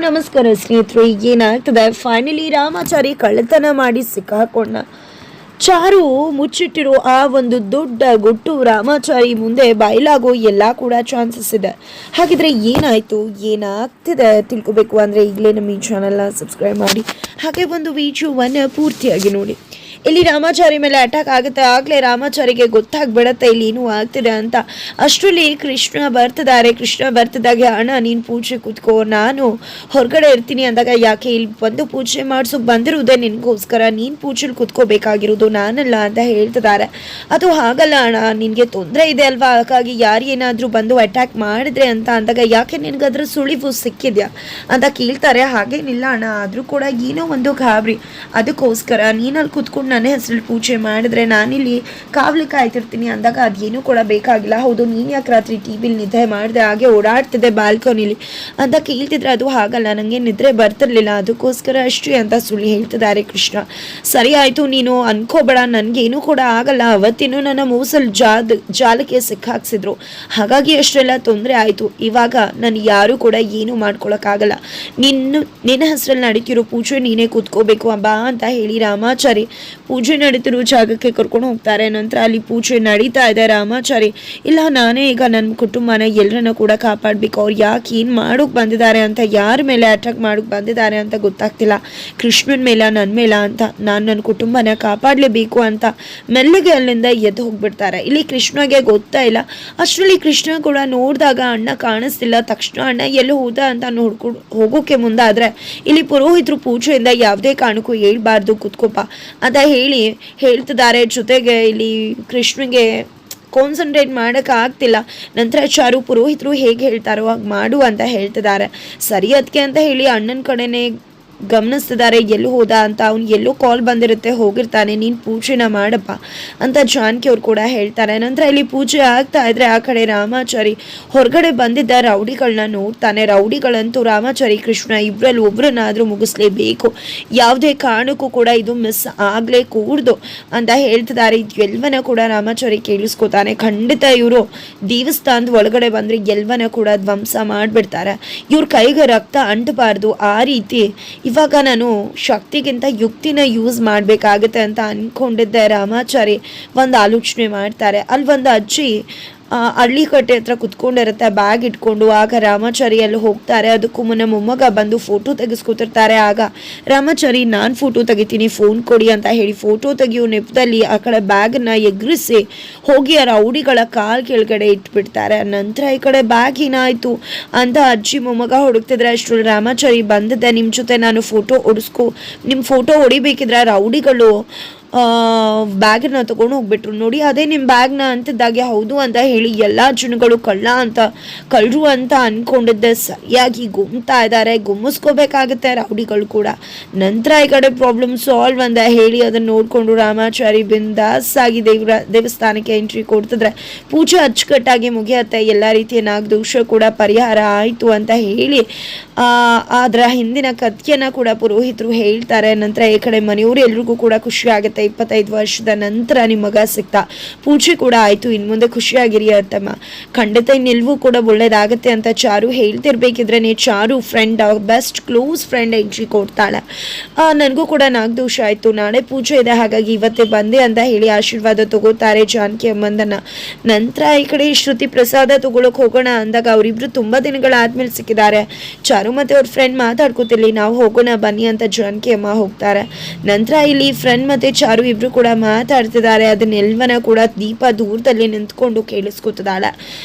ನಮಸ್ಕಾರ ಸ್ನೇಹಿತರೆ. ಏನಾಗ್ತದೆ, ಫೈನಲಿ ರಾಮಾಚಾರಿ ಕಳ್ಳತನ ಮಾಡಿ ಸಿಕ್ಕಾಕೊಂಡ. ಚಾರು ಮುಚ್ಚಿಟ್ಟಿರೋ ಆ ಒಂದು ದೊಡ್ಡ ಗುಟ್ಟು ರಾಮಾಚಾರಿ ಮುಂದೆ ಬಯಲಾಗೋ ಎಲ್ಲ ಕೂಡ ಚಾನ್ಸಸ್ ಇದೆ. ಹಾಗಿದ್ರೆ ಏನಾಯ್ತು, ಏನಾಗ್ತಿದೆ ತಿಳ್ಕೊಬೇಕು ಅಂದರೆ ಈಗಲೇ ನಮ್ಮ ಈ ಚಾನಲ್ನ ಸಬ್ಸ್ಕ್ರೈಬ್ ಮಾಡಿ, ಹಾಗೆ ಒಂದು ವಿಡಿಯೋವನ್ನು ಪೂರ್ತಿಯಾಗಿ ನೋಡಿ. ಇಲ್ಲಿ ರಾಮಾಚಾರಿ ಮೇಲೆ ಅಟ್ಯಾಕ್ ಆಗುತ್ತೆ. ಆಗಲೇ ರಾಮಾಚಾರಿಗೆ ಗೊತ್ತಾಗ್ಬಿಡತ್ತೆ ಇಲ್ಲಿ ಏನೂ ಆಗ್ತಿದೆ ಅಂತ. ಅಷ್ಟರಲ್ಲಿ ಕೃಷ್ಣ ಬರ್ತಿದ್ದಾರೆ. ಕೃಷ್ಣ ಬರ್ತಿದ್ದಾಗೆ, ಅಣ್ಣ ನೀನು ಪೂಜೆ ಕೂತ್ಕೋ, ನಾನು ಹೊರಗಡೆ ಇರ್ತೀನಿ ಅಂದಾಗ, ಯಾಕೆ ಇಲ್ಲಿ ಬಂದು ಪೂಜೆ ಮಾಡಿಸೋಕೆ ಬಂದಿರೋದೇ ನಿನಗೋಸ್ಕರ, ನೀನು ಪೂಜೆಲಿ ಕೂತ್ಕೋಬೇಕಾಗಿರೋದು ನಾನಲ್ಲ ಅಂತ ಹೇಳ್ತಿದ್ದಾರೆ. ಅದು ಹಾಗಲ್ಲ ಅಣ್ಣ, ನಿನಗೆ ತೊಂದರೆ ಇದೆ ಅಲ್ವಾ, ಹಾಗಾಗಿ ಯಾರೇನಾದರೂ ಬಂದು ಅಟ್ಯಾಕ್ ಮಾಡಿದ್ರೆ ಅಂತ ಅಂದಾಗ, ಯಾಕೆ ನಿನಗದ್ರ ಸುಳಿವು ಸಿಕ್ಕಿದ್ಯಾ ಅಂತ ಕೇಳ್ತಾರೆ. ಹಾಗೇನಿಲ್ಲ ಅಣ್ಣ, ಆದರೂ ಕೂಡ ಏನೋ ಒಂದು ಗಾಬರಿ, ಅದಕ್ಕೋಸ್ಕರ ನೀನಲ್ಲಿ ಕೂತ್ಕೊಂಡು ನನ್ನ ಹೆಸರಲ್ಲಿ ಪೂಜೆ ಮಾಡಿದ್ರೆ ನಾನಿಲ್ಲಿ ಕಾವಲಿ ಕಾಯ್ತಿರ್ತೀನಿ ಅಂದಾಗ ಅದೇನೂ ಕೂಡ ಬೇಕಾಗಿಲ್ಲ. ಹೌದು, ನೀನು ಯಾಕೆ ರಾತ್ರಿ ಟಿವಿಲಿ ನಿದ್ದೆ ಮಾಡಿದೆ, ಹಾಗೆ ಓಡಾಡ್ತಿದ್ದೆ ಬಾಲ್ಕನಿಲಿ ಅಂತ ಕೇಳ್ತಿದ್ರೆ, ಅದು ಹಾಗಲ್ಲ, ನನಗೆ ನಿದ್ರೆ ಬರ್ತಿರ್ಲಿಲ್ಲ, ಅದಕ್ಕೋಸ್ಕರ ಅಷ್ಟೇ ಅಂತ ಸುಳ್ಳು ಹೇಳ್ತಿದ್ದಾರೆ ಕೃಷ್ಣ. ಸರಿ ಆಯಿತು, ನೀನು ಅನ್ಕೋಬೇಡ, ನನಗೇನೂ ಕೂಡ ಆಗಲ್ಲ, ಅವತ್ತೇನೋ ನನ್ನ ಮೂಸಲ್ ಜಾಲಕ್ಕೆ ಸಿಕ್ಕಾಕ್ಸಿದ್ರು, ಹಾಗಾಗಿ ಅಷ್ಟೆಲ್ಲ ತೊಂದರೆ ಆಯಿತು. ಇವಾಗ ನಾನು ಯಾರೂ ಕೂಡ ಏನೂ ಮಾಡ್ಕೊಳಕ್ಕಾಗಲ್ಲ, ನಿನ್ನ ಹೆಸರಲ್ಲಿ ನಡೀತಿರೋ ಪೂಜೆ ನೀನೇ ಕೂತ್ಕೋಬೇಕು ಬಾ ಅಂತ ಹೇಳಿ ರಾಮಾಚಾರಿ ಪೂಜೆ ನಡೀತಿರೋ ಜಾಗಕ್ಕೆ ಕರ್ಕೊಂಡು ಹೋಗ್ತಾರೆ. ನಂತರ ಅಲ್ಲಿ ಪೂಜೆ ನಡೀತಾ ಇದೆ. ರಾಮಾಚಾರಿ, ಇಲ್ಲ ನಾನೇ ಈಗ ನನ್ನ ಕುಟುಂಬನ ಎಲ್ಲರನ್ನ ಕೂಡ ಕಾಪಾಡಬೇಕು, ಅವ್ರು ಯಾಕೆ ಏನು ಮಾಡೋಕೆ ಬಂದಿದ್ದಾರೆ ಅಂತ, ಯಾರ ಮೇಲೆ ಅಟ್ಯಾಕ್ ಮಾಡೋಕೆ ಬಂದಿದ್ದಾರೆ ಅಂತ ಗೊತ್ತಾಗ್ತಿಲ್ಲ, ಕೃಷ್ಣನ ಮೇಲೆ ನನ್ನ ಮೇಲೆ ಅಂತ, ನಾನು ನನ್ನ ಕುಟುಂಬನ ಕಾಪಾಡಲೇಬೇಕು ಅಂತ ಮೆಲ್ಲಗೆ ಅಲ್ಲಿಂದ ಎದ್ದು ಹೋಗ್ಬಿಡ್ತಾರೆ. ಇಲ್ಲಿ ಕೃಷ್ಣಗೆ ಗೊತ್ತಾ ಇಲ್ಲ. ಅಷ್ಟರಲ್ಲಿ ಕೃಷ್ಣ ಕೂಡ ನೋಡಿದಾಗ ಅಣ್ಣ ಕಾಣಿಸ್ತಿಲ್ಲ. ತಕ್ಷಣ ಅಣ್ಣ ಎಲ್ಲೂ ಹೋದ ಅಂತ ನೋಡ್ಕೊಂಡು ಹೋಗೋಕೆ ಮುಂದಾದರೆ, ಇಲ್ಲಿ ಪುರೋಹಿತರು ಪೂಜೆಯಿಂದ ಯಾವುದೇ ಕಾರಣಕ್ಕೂ ಹೇಳ್ಬಾರ್ದು, ಕುತ್ಕೋಪ ಅಂತ ಹೇಳ್ತಿದ್ದಾರೆ. ಜೊತೆಗೆ ಇಲ್ಲಿ ಕೃಷ್ಣಗೆ ಕಾನ್ಸಂಟ್ರೇಟ್ ಮಾಡೋಕೆ ಆಗ್ತಿಲ್ಲ. ನಂತರ ಚಾರು ಪುರೋಹಿತರು ಹೇಗೆ ಹೇಳ್ತಾರೋ ಹಾಗೆ ಮಾಡು ಅಂತ ಹೇಳ್ತಿದ್ದಾರೆ. ಸರಿ ಅದಕ್ಕೆ ಅಂತ ಹೇಳಿ ಅಣ್ಣನ ಕಡೆನೇ ಗಮನಿಸ್ತಿದ್ದಾರೆ, ಎಲ್ಲೂ ಹೋದ ಅಂತ. ಅವ್ನು ಎಲ್ಲೋ ಕಾಲ್ ಬಂದಿರುತ್ತೆ, ಹೋಗಿರ್ತಾನೆ, ನೀನು ಪೂಜೆನ ಮಾಡಪ್ಪ ಅಂತ ಜಾನಕಿ ಅವ್ರು ಕೂಡ ಹೇಳ್ತಾರೆ. ನಂತರ ಇಲ್ಲಿ ಪೂಜೆ ಆಗ್ತಾ ಇದ್ರೆ ಆ ಕಡೆ ರಾಮಾಚಾರಿ ಹೊರಗಡೆ ಬಂದಿದ್ದ ರೌಡಿಗಳನ್ನ ನೋಡ್ತಾನೆ. ರೌಡಿಗಳಂತೂ ರಾಮಾಚಾರಿ ಕೃಷ್ಣ ಇಬ್ಬರಲ್ಲಿ ಒಬ್ರನ್ನಾದರೂ ಮುಗಿಸ್ಲೇಬೇಕು, ಯಾವುದೇ ಕಾರಣಕ್ಕೂ ಕೂಡ ಇದು ಮಿಸ್ ಆಗಲೇ ಕೂಡ್ದು ಅಂತ ಹೇಳ್ತಿದ್ದಾರೆ. ಎಲ್ಲವನ್ನ ಕೂಡ ರಾಮಾಚಾರಿ ಕೇಳಿಸ್ಕೊತಾನೆ. ಖಂಡಿತ ಇವರು ದೇವಸ್ಥಾನದ ಒಳಗಡೆ ಬಂದರೆ ಎಲ್ಲವನ್ನ ಕೂಡ ಧ್ವಂಸ ಮಾಡಿಬಿಡ್ತಾರೆ, ಇವ್ರ ಕೈಗೆ ರಕ್ತ ಅಂಟಬಾರ್ದು, ಆ ರೀತಿ ಇವಾಗ ನಾನು ಶಕ್ತಿಗಿಂತ ಯುಕ್ತಿನ ಯೂಸ್ ಮಾಡಬೇಕಾಗುತ್ತೆ ಅಂತ ಅಂದ್ಕೊಂಡಿದ್ದೆ. ರಾಮಾಚಾರಿ ಒಂದು ಆಲೋಚನೆ ಮಾಡ್ತಾರೆ. ಅಲ್ಲಿ ಒಂದು ಅಜ್ಜಿ ಹಳ್ಳಿ ಕಟ್ಟೆ ಹತ್ರ ಕುತ್ಕೊಂಡಿರುತ್ತೆ ಬ್ಯಾಗ್ ಇಟ್ಕೊಂಡು. ಆಗ ರಾಮಾಚಾರಿ ಅಲ್ಲಿ ಹೋಗ್ತಾರೆ. ಅದಕ್ಕೂ ಮುನ್ನ ಮೊಮ್ಮಗ ಬಂದು ಫೋಟೋ ತೆಗೆಸ್ಕೊತಿರ್ತಾರೆ. ಆಗ ರಾಮಾಚಾರಿ, ನಾನು ಫೋಟೋ ತೆಗಿತೀನಿ, ಫೋನ್ ಕೊಡಿ ಅಂತ ಹೇಳಿ ಫೋಟೋ ತೆಗಿಯೋ ನೆಪದಲ್ಲಿ ಆ ಕಡೆ ಬ್ಯಾಗನ್ನ ಎಗರಿಸಿ ಹೋಗಿ ಆ ರೌಡಿಗಳ ಕಾಲ್ ಕೆಳಗಡೆ ಇಟ್ಬಿಡ್ತಾರೆ. ನಂತರ ಈ ಕಡೆ ಬ್ಯಾಗ್ ಏನಾಯಿತು ಅಂತ ಅಜ್ಜಿ ಮೊಮ್ಮಗ ಹುಡುಕ್ತಿದ್ರೆ ಅಷ್ಟರಲ್ಲಿ ರಾಮಾಚಾರಿ ಬಂದಿದ್ದೆ, ನಿಮ್ಮ ಜೊತೆ ನಾನು ನಿಮ್ಮ ಫೋಟೋ ಹೊಡಿಬೇಕಿದ್ರೆ ರೌಡಿಗಳು ಬ್ಯಾಗನ್ನ ತಗೊಂಡು ಹೋಗ್ಬಿಟ್ರು ನೋಡಿ, ಅದೇ ನಿಮ್ಮ ಬ್ಯಾಗ್ನ ಅಂತಿದ್ದಾಗೆ ಹೌದು ಅಂತ ಹೇಳಿ ಎಲ್ಲ ಜನಗಳು ಕಳ್ಳರು ಅಂತ ಅಂದ್ಕೊಂಡಿದ್ದೆ ಸರಿಯಾಗಿ ಗುಮ್ತಾ ಇದ್ದಾರೆ. ಗುಮ್ಮಿಸ್ಕೋಬೇಕಾಗುತ್ತೆ ರೌಡಿಗಳು ಕೂಡ. ನಂತರ ಈ ಕಡೆ ಪ್ರಾಬ್ಲಮ್ ಸಾಲ್ವ್ ಅಂತ ಹೇಳಿ ಅದನ್ನು ನೋಡಿಕೊಂಡು ರಾಮಾಚಾರಿ ಬಿಂದಾಸ್ ಆಗಿ ದೇವಸ್ಥಾನಕ್ಕೆ ಎಂಟ್ರಿ ಕೊಡ್ತಿದ್ರೆ ಪೂಜೆ ಅಚ್ಚುಕಟ್ಟಾಗಿ ಮುಗಿಯತ್ತೆ. ಎಲ್ಲ ರೀತಿಯ ನಾಗದೋಷ ಕೂಡ ಪರಿಹಾರ ಆಯಿತು ಅಂತ ಹೇಳಿ ಅದರ ಹಿಂದಿನ ಕಥೆಯನ್ನ ಕೂಡ ಪುರೋಹಿತರು ಹೇಳ್ತಾರೆ. ನಂತರ ಈ ಕಡೆ ಮನೆಯವರು ಎಲ್ರಿಗೂ ಕೂಡ ಖುಷಿ ಆಗುತ್ತೆ. 25 ವರ್ಷದ ನಂತರ ನಿಮ್ಮ ಮಗ ಸಿಗ್ತಾ, ಪೂಜೆ ಕೂಡ ಆಯ್ತು, ಇನ್ ಮುಂದೆ ಖುಷಿಯಾಗಿರಿ ಅತ್ತಮ್ಮ, ಖಂಡಿತ ಇನ್ನೆಲ್ವೂ ಕೂಡ ಒಳ್ಳೇದಾಗತ್ತೆ ಅಂತ ಚಾರು ಹೇಳ್ತಿರ್ಬೇಕಿದ್ರೇನೆ Charu friend, best close friend entry ಕೊಡ್ತಾಳೆ. ನನಗೂ ಕೂಡ ನಾಗದೋಷ ಆಯ್ತು, ನಾಳೆ ಪೂಜೆ ಇದೆ, ಹಾಗಾಗಿ ಇವತ್ತೇ ಬಂದೆ ಅಂತ ಹೇಳಿ ಆಶೀರ್ವಾದ ತಗೋತಾರೆ ಜಾನಕಿ ಅಮ್ಮಂದನ್ನ. ನಂತರ ಈ ಕಡೆ ಶ್ರುತಿ ಪ್ರಸಾದ ತಗೊಳಕ್ ಹೋಗೋಣ ಅಂದಾಗ ಅವರಿಬ್ರು ತುಂಬಾ ದಿನಗಳಾದ್ಮೇಲೆ ಸಿಕ್ಕಿದ್ದಾರೆ. ಚಾರು ಮತ್ತೆ ಅವ್ರ ಫ್ರೆಂಡ್ ಮಾತಾಡ್ಕೋತಿರ್ಲಿ, ನಾವು ಹೋಗೋಣ ಬನ್ನಿ ಅಂತ ಜಾನಕಿ ಅಮ್ಮ ಹೋಗ್ತಾರೆ. ನಂತರ ಇಲ್ಲಿ ಫ್ರೆಂಡ್ ಮತ್ತೆ ಚಾರು ಇಬ್ರು ಕೂಡ ಮಾತಾಡ್ತಿದ್ದಾರೆ. ಅದನ್ನೆಲ್ವನ ಕೂಡ ದೀಪ ದೂರದಲ್ಲಿ ನಿಂತ್ಕೊಂಡು ಕೇಳಿಸ್ಕೊತಿದ್ದಾಳೆ.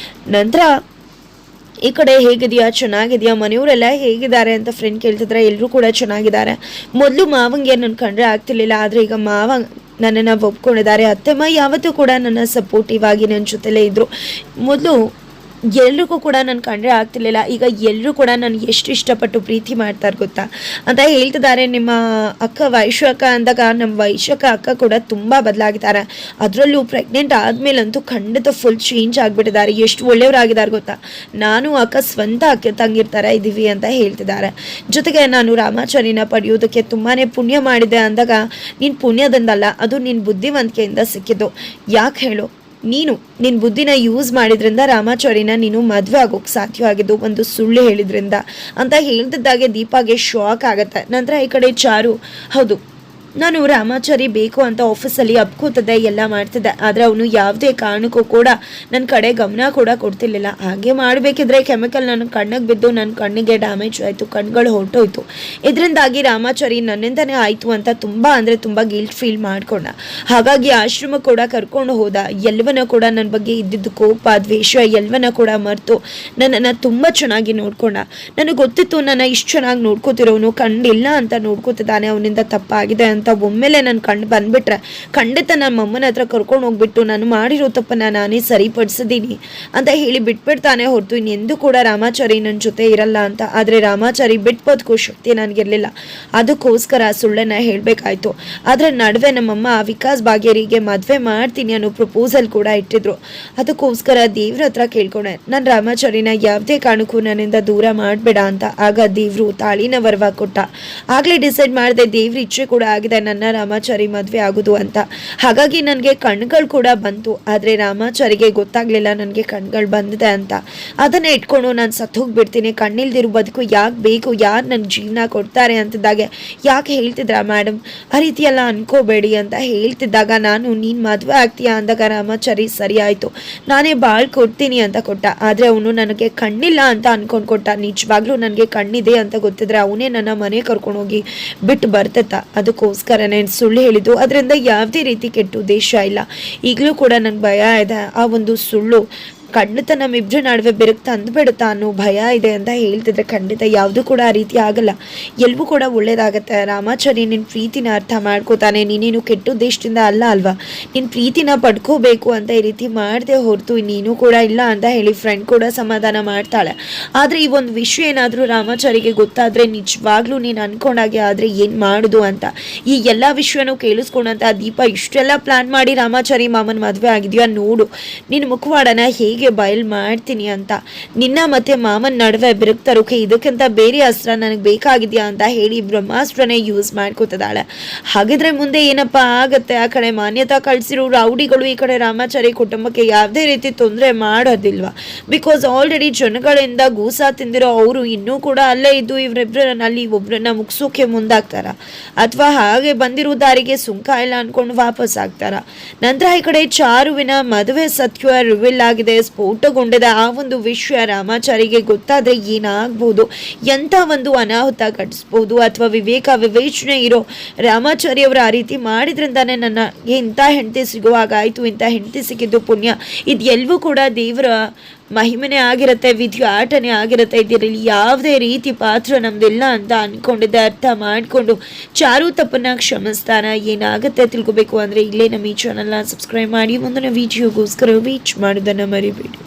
ನಂತರ ಈ ಕಡೆ ಹೇಗಿದೆಯಾ, ಚೆನ್ನಾಗಿದೆಯಾ, ಮನೆಯವರೆಲ್ಲ ಹೇಗಿದ್ದಾರೆ ಅಂತ ಫ್ರೆಂಡ್ ಕೇಳ್ತಿದ್ರೆ ಎಲ್ಲರೂ ಕೂಡ ಚೆನ್ನಾಗಿದ್ದಾರೆ. ಮೊದಲು ಮಾವಂಗೆ ನನ್ನ ಕಂಡ್ರೆ ಆಗ್ತಿರ್ಲಿಲ್ಲ, ಆದರೆ ಈಗ ಮಾವ ನನ್ನನ್ನು ಒಪ್ಕೊಂಡಿದ್ದಾರೆ. ಅತ್ತೆಮ್ಮ ಯಾವತ್ತೂ ಕೂಡ ನನ್ನ ಸಪೋರ್ಟಿವ್ ಆಗಿ ನನ್ನ ಜೊತೆಲೇ ಇದ್ರು. ಮೊದಲು ಎಲ್ರಿಗೂ ಕೂಡ ನನ್ನ ಕಂಡ್ರೆ ಆಗ್ತಿರ್ಲಿಲ್ಲ, ಈಗ ಎಲ್ಲರೂ ಕೂಡ ನನಗೆ ಎಷ್ಟು ಇಷ್ಟಪಟ್ಟು ಪ್ರೀತಿ ಮಾಡ್ತಾರೆ ಗೊತ್ತಾ ಅಂತ ಹೇಳ್ತಿದ್ದಾರೆ. ನಿಮ್ಮ ಅಕ್ಕ ವೈಶ್ವಕ ಅಂದಾಗ ನಮ್ಮ ವೈಶ್ವಕ ಅಕ್ಕ ಕೂಡ ತುಂಬ ಬದಲಾಗಿದ್ದಾರೆ. ಅದರಲ್ಲೂ ಪ್ರೆಗ್ನೆಂಟ್ ಆದಮೇಲಂತೂ ಖಂಡಿತ ಫುಲ್ ಚೇಂಜ್ ಆಗಿಬಿಟ್ಟಿದ್ದಾರೆ, ಎಷ್ಟು ಒಳ್ಳೆಯವರಾಗಿದ್ದಾರೆ ಗೊತ್ತಾ, ನಾನು ಅಕ್ಕ ಸ್ವಂತ ಅಕ್ಕ ತಂಗಿರ್ತಾರೆ ಇದ್ದೀವಿ ಅಂತ ಹೇಳ್ತಿದ್ದಾರೆ. ಜೊತೆಗೆ ನಾನು ರಾಮಾಚಾರಿನ ಪಡೆಯೋದಕ್ಕೆ ತುಂಬಾ ಪುಣ್ಯ ಮಾಡಿದೆ ಅಂದಾಗ, ನೀನು ಪುಣ್ಯದಿಂದಲ್ಲ, ಅದು ನಿನ್ನ ಬುದ್ಧಿವಂತಿಕೆಯಿಂದ ಸಿಕ್ಕಿದ್ದು. ಯಾಕೆ ಹೇಳು, ನೀನು ನಿನ್ನ ಬುದ್ಧಿನ ಯೂಸ್ ಮಾಡಿದ್ರಿಂದ ರಾಮಾಚಾರಿನ ನೀನು ಮದುವೆ ಆಗೋಕ್ಕೆ ಸಾಧ್ಯವಾಗಿದ್ದು ಒಂದು ಸುಳ್ಳು ಹೇಳಿದ್ರಿಂದ ಅಂತ ಹೇಳ್ತಿದ್ದಾಗೆ ದೀಪಾಗೆ ಶಾಕ್ ಆಗುತ್ತೆ. ನಂತರ ಈ ಕಡೆ ಚಾರು, ಹೌದು ನಾನು ರಾಮಾಚಾರಿ ಬೇಕು ಅಂತ ಆಫೀಸಲ್ಲಿ ಅಪ್ಕೋತದೆ ಎಲ್ಲ ಮಾಡ್ತಿದ್ದೆ, ಆದರೆ ಅವನು ಯಾವುದೇ ಕಾರಣಕ್ಕೂ ಕೂಡ ನನ್ನ ಕಡೆ ಗಮನ ಕೂಡ ಕೊಡ್ತಿರ್ಲಿಲ್ಲ. ಹಾಗೆ ಮಾಡಬೇಕಿದ್ರೆ ಕೆಮಿಕಲ್ ನನ್ನ ಕಣ್ಣಿಗೆ ಬಿದ್ದು ನನ್ನ ಕಣ್ಣಿಗೆ ಡ್ಯಾಮೇಜ್ ಆಯಿತು, ಕಣ್ಗಳು ಹೊರಟೋಯ್ತು. ಇದರಿಂದಾಗಿ ರಾಮಾಚಾರಿ ನನ್ನಿಂದನೇ ಆಯಿತು ಅಂತ ತುಂಬ ಅಂದರೆ ತುಂಬ ಗಿಲ್ಟ್ ಫೀಲ್ ಮಾಡ್ಕೊಂಡ. ಹಾಗಾಗಿ ಆಶ್ರಮ ಕೂಡ ಕರ್ಕೊಂಡು ಹೋದ. ಎಲ್ಲವನ್ನ ಕೂಡ ನನ್ನ ಬಗ್ಗೆ ಇದ್ದಿದ್ದು ಕೋಪ, ದ್ವೇಷ ಎಲ್ಲವನ್ನ ಕೂಡ ಮರೆತು ನನ್ನನ್ನು ತುಂಬ ಚೆನ್ನಾಗಿ ನೋಡ್ಕೊಂಡ. ನನಗೆ ಗೊತ್ತಿತ್ತು ನನ್ನ ಇಷ್ಟು ಚೆನ್ನಾಗಿ ನೋಡ್ಕೋತಿರೋನು ಕಂಡಿಲ್ಲ ಅಂತ ನೋಡ್ಕೋತಿದ್ದಾನೆ, ಅವನಿಂದ ತಪ್ಪಾಗಿದೆ ಅಂತ ಒಮ್ಮೆಲೆ ನನ್ನ ಕಣ್ಣು ಬಂದ್ಬಿಟ್ರೆ ಖಂಡಿತ ನನ್ನ ಅಮ್ಮನ ಹತ್ರ ಕರ್ಕೊಂಡು ಹೋಗ್ಬಿಟ್ಟು ನಾನು ಮಾಡಿರೋ ತಪ್ಪನ್ನ ನಾನೇ ಸರಿಪಡಿಸಿದ್ದೀನಿ ಅಂತ ಹೇಳಿ ಬಿಟ್ಬಿಡ್ತಾನೆ ಹೊರತು ಇನ್ನೆಂದೂ ಕೂಡ ರಾಮಾಚಾರಿ ನನ್ನ ಜೊತೆ ಇರಲ್ಲ ಅಂತ. ಆದರೆ ರಾಮಾಚಾರಿ ಬಿಟ್ಬೋದಕ್ಕೂ ಶಕ್ತಿ ನನಗಿರಲಿಲ್ಲ, ಅದಕ್ಕೋಸ್ಕರ ಸುಳ್ಳನ್ನು ಹೇಳಬೇಕಾಯ್ತು. ಅದರ ನಡುವೆ ನಮ್ಮಮ್ಮ ವಿಕಾಸ್ ಬಾಗೇರಿಗೆ ಮದುವೆ ಮಾಡ್ತೀನಿ ಅನ್ನೋ ಪ್ರಪೋಸಲ್ ಕೂಡ ಇಟ್ಟಿದ್ರು. ಅದಕ್ಕೋಸ್ಕರ ದೇವ್ರ ಹತ್ರ ಕೇಳ್ಕೊಂಡೆ, ನಾನು ರಾಮಾಚಾರಿನ ಯಾವುದೇ ಕಾರಣಕ್ಕೂ ನನ್ನಿಂದ ದೂರ ಮಾಡಬೇಡ ಅಂತ. ಆಗ ದೇವ್ರು ತಾಳಿನ ವರವ ಕೊಟ್ಟ. ಆಗಲೇ ಡಿಸೈಡ್ ಮಾಡಿದೆ, ದೇವ್ರ ಇಚ್ಛೆ ಕೂಡ ಆಗಿದೆ ನನ್ನ ರಾಮಾಚಾರಿ ಮದುವೆ ಆಗೋದು ಅಂತ. ಹಾಗಾಗಿ ನನಗೆ ಕಣ್ಗಳು ಕೂಡ ಬಂತು, ಆದರೆ ರಾಮಾಚಾರಿಗೆ ಗೊತ್ತಾಗ್ಲಿಲ್ಲ ನನಗೆ ಕಣ್ಗಳು ಬಂದಿದೆ ಅಂತ. ಅದನ್ನ ಇಟ್ಕೊಂಡು ನಾನು ಸತ್ತೋಗ್ಬಿಡ್ತೀನಿ, ಕಣ್ಣಿಲ್ದಿರೋ ಬದುಕು ಯಾಕೆ ಬೇಕು, ಯಾರು ನನ್ನ ಜೀವನ ಕೊಡ್ತಾರೆ ಅಂತಿದ್ದಾಗೆ ಯಾಕೆ ಹೇಳ್ತಿದ್ರ ಮೇಡಮ್, ಆ ರೀತಿ ಎಲ್ಲ ಅನ್ಕೋಬೇಡಿ ಅಂತ ಹೇಳ್ತಿದ್ದಾಗ ನಾನು ನೀನು ಮದುವೆ ಆಗ್ತೀಯಾ ಅಂದಾಗ ರಾಮಾಚಾರಿ ಸರಿ ಆಯಿತು ನಾನೇ ಬಾಳ್ ಕೊಡ್ತೀನಿ ಅಂತ ಕೊಟ್ಟ. ಆದರೆ ಅವನು ನನಗೆ ಕಣ್ಣಿಲ್ಲ ಅಂತ ಅನ್ಕೊಂಡು ಕೊಟ್ಟ. ನಿಜವಾಗ್ಲೂ ನನಗೆ ಕಣ್ಣಿದೆ ಅಂತ ಗೊತ್ತಿದ್ರೆ ಅವನೇ ನನ್ನ ಮನೆ ಕರ್ಕೊಂಡೋಗಿ ಬಿಟ್ಟು ಬರ್ತತ್ತ. ಅದಕ್ಕೋಸ್ಕರನೇ ಸುಳ್ಳು ಹೇಳಿದ್ದು, ಅದರಿಂದ ಯಾವುದೇ ರೀತಿ ಕೆಟ್ಟ ಉದ್ದೇಶ ಇಲ್ಲ. ಈಗಲೂ ಕೂಡ ನಂಗೆ ಭಯ ಇದೆ, ಆ ಒಂದು ಸುಳ್ಳು ಖಂಡಿತ ನಮ್ಮಿಬ್ರ ನಡುವೆ ಬೆರಕು ತಂದುಬಿಡುತ್ತಾ ಅನ್ನೋ ಭಯ ಇದೆ ಅಂತ ಹೇಳ್ತಿದ್ರೆ ಖಂಡಿತ ಯಾವುದೂ ಕೂಡ ಆ ರೀತಿ ಆಗಲ್ಲ, ಎಲ್ಲವೂ ಕೂಡ ಒಳ್ಳೇದಾಗತ್ತೆ. ರಾಮಾಚಾರಿ ನಿನ್ನ ಪ್ರೀತಿನ ಅರ್ಥ ಮಾಡ್ಕೋತಾನೆ, ನೀನೇನು ಕೆಟ್ಟ ಉದ್ದೇಶದಿಂದ ಅಲ್ಲ ಅಲ್ವಾ, ನಿನ್ನ ಪ್ರೀತಿನ ಪಡ್ಕೋಬೇಕು ಅಂತ ಈ ರೀತಿ ಮಾಡದೆ ಹೊರತು ನೀನು ಕೂಡ ಇಲ್ಲ ಅಂತ ಹೇಳಿ ಫ್ರೆಂಡ್ ಕೂಡ ಸಮಾಧಾನ ಮಾಡ್ತಾಳೆ. ಆದರೆ ಈ ಒಂದು ವಿಷಯ ಏನಾದರೂ ರಾಮಾಚಾರಿಗೆ ಗೊತ್ತಾದರೆ ನಿಜವಾಗ್ಲೂ ನೀನು ಅನ್ಕೊಂಡಾಗೆ ಆದರೆ ಏನು ಮಾಡೋದು ಅಂತ ಈ ಎಲ್ಲ ವಿಷಯನೂ ಕೇಳಿಸ್ಕೊಂಡಂತ ದೀಪ ಇಷ್ಟೆಲ್ಲ ಪ್ಲಾನ್ ಮಾಡಿ ರಾಮಾಚಾರಿ ಮಾಮನ ಮದುವೆ ಆಗಿದೆಯಾ ನೋಡು, ನಿನ್ನ ಮುಖವಾಡನ ಹೇಗೆ ಬಯಲ್ ಮಾಡ್ತೀನಿ ಅಂತ, ನಿನ್ನ ಮತ್ತೆ ಮಾಮನ್ ನಡುವೆ ಬೆರಕು ತರೋಕೆ ಇದಕ್ಕಿಂತ ಬೇರೆ ಅಸ್ತ್ರ ನನಗೆ ಬೇಕಾಗಿದೆಯಾ ಅಂತ ಹೇಳಿ ಬ್ರಹ್ಮಾಸ್ತ್ರನೇ ಯೂಸ್ ಮಾಡ್ಕೋತಿದ್ದಾಳೆ. ಹಾಗಿದ್ರೆ ಮುಂದೆ ಏನಪ್ಪಾ ಆಗತ್ತೆ, ಆ ಕಡೆ ಮಾನ್ಯತಾ ಕಳಿಸಿರೋ ರೌಡಿಗಳು ಈ ಕಡೆ ರಾಮಾಚಾರಿ ಕುಟುಂಬಕ್ಕೆ ಯಾವುದೇ ರೀತಿ ತೊಂದರೆ ಮಾಡೋದಿಲ್ವಾ? ಬಿಕಾಸ್ ಆಲ್ರೆಡಿ ಜನಗಳಿಂದ ಗೂಸಾ ತಿಂದಿರೋ ಅವರು ಇನ್ನೂ ಕೂಡ ಅಲ್ಲೇ ಇದ್ದು ಇವರಿಬ್ಬರಲ್ಲಿ ಒಬ್ಬರನ್ನ ಮುಗಿಸೋಕೆ ಮುಂದಾಗ್ತಾರ, ಅಥವಾ ಹಾಗೆ ಬಂದಿರೋ ದಾರಿಗೆ ಸುಂಕ ಇಲ್ಲ ಅನ್ಕೊಂಡು ವಾಪಸ್ ಆಗ್ತಾರ? ನಂತರ ಈ ಕಡೆ ಚಾರುವಿನ ಮದುವೆ ಸತ್ಯ ರಿವೀಲ್ ಆಗಿದೆ, ಸ್ಫೋಟಗೊಂಡಿದೆ. ಆ ಒಂದು ವಿಷಯ ರಾಮಾಚಾರಿಗೆ ಗೊತ್ತಾದ್ರೆ ಏನಾಗ್ಬೋದು, ಎಂಥ ಒಂದು ಅನಾಹುತ ಘಟಿಸ್ಬೋದು, ಅಥವಾ ವಿವೇಚನೆ ಇರೋ ರಾಮಾಚಾರಿ ಅವರು ಆ ರೀತಿ ಮಾಡಿದ್ರಿಂದಾನೇ ನನ್ನ ಇಂಥ ಹೆಂಡತಿ ಸಿಗುವಾಗಾಯ್ತು, ಇಂಥ ಹೆಂಡತಿ ಸಿಕ್ಕಿದ್ದು ಪುಣ್ಯ, ಇದೆಲ್ಲವೂ ಕೂಡ ದೇವರ ಮಹಿಮೆನೇ ಆಗಿರುತ್ತೆ, ವಿಧಿಯ ಆಟನೇ ಆಗಿರುತ್ತೆ, ಇದರಲ್ಲಿ ಯಾವುದೇ ರೀತಿ ಪಾತ್ರ ನಮ್ದಿಲ್ಲ ಅಂತ ಅನ್ಕೊಂಡಿದ್ದೆ. ಅರ್ಥ ಮಾಡಿಕೊಂಡು ಚಾರು ತಪ್ಪನ್ನ ಕ್ಷಮಿಸ್ತಾನ, ಏನಾಗುತ್ತೆ ತಿಳ್ಕೊಬೇಕು ಅಂದರೆ ಇಲ್ಲೇ ನಮ್ಮ ಈ ಚಾನಲ್ನ ಸಬ್ಸ್ಕ್ರೈಬ್ ಮಾಡಿ ಮುಂದಿನ ವಿಡಿಯೋಗೋಸ್ಕರ ರೀಚ್ ಮಾಡೋದನ್ನು ಮರಿಬೇಡಿ.